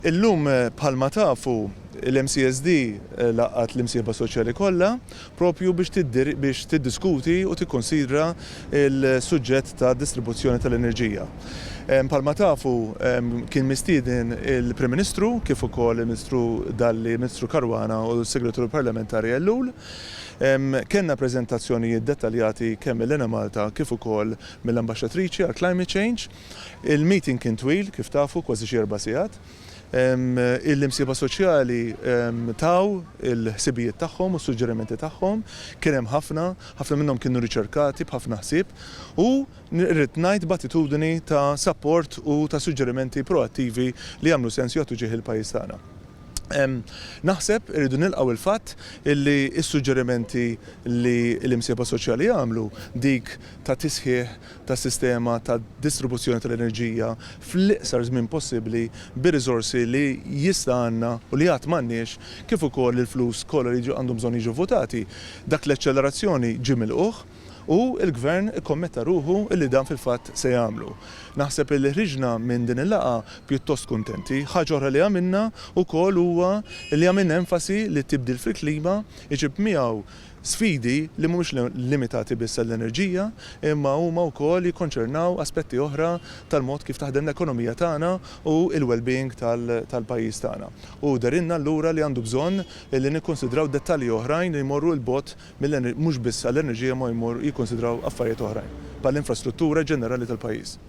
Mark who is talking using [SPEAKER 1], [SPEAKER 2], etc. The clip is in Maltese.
[SPEAKER 1] Illum bħalma tafu l-MCSD laqqat l-imsieba soċjali kollha propju biex tiddiskuti u tikkonsidra il-suġġett ta' distribuzzjoni tal-enerġija. Bħalma tafu kien mistieden il-Prim Ministru kif ukoll il-Ministru Dalli, Ministru Karwana u l-Segretarju Parlamentari Ellul. Kenna preżentazzjonijiet dettaljati kemm mill-Ena Malta kif ukoll mill-Ambaxxatriċi għal Climate Change. Il-meeting kien twil kif tafu kważi xi 4 sigħat. Il-imsieba soċjali taw il-ħsibijiet tagħhom u s-suġġerimenti tagħhom, kien hemm ħafna minnhom kienu riċerkati b'ħafna ħsieb u rrid ngħid b'attitudni ta' support u ta' suġġerimenti proattivi li jagħmlu sens jagħtu ġieħ il-pajjiż tagħna. Naħseb irridu nilqgħu il-fatt illi s-suġġerimenti li l-imsieba soċjali jagħmlu dik ta' tisħiħ tas sistema ta' distribuzzjoni tal-enerġija fl-iqsar żmien possibbli bir-riżorsi li jista' għandna u li għad m'għandniex kif ukoll il-flus kollha li għandhom bżonn jiġu votati. Dak l-eċċelerazzjoni ġie milquh u l-Gvern ikkommetta ruħu illi dan fil-fatt se jagħmlu. Naħseb li ħriġna minn din il-laqgħa pjuttost kuntenti. Ħaġa oħra li għamilna wkoll huwa li għamilna enfasi li tibdil fil-klima iġib miegħu sfidi li mhumiex limitati biss l-enerġija, imma huma wkoll jikkonċernaw aspetti oħra tal-mod kif taħdem l-ekonomija tagħna u l-well-being tal-pajjiż tagħna. U darinna allura li għandu bżonn li nikkonsidraw dettalji oħrajn li jmorru l-bot mhux biss għall-enerġija ma jmorru jikkonsidraw affarijiet oħrajn bħall-infrastruttura ġenerali tal-pajjiż.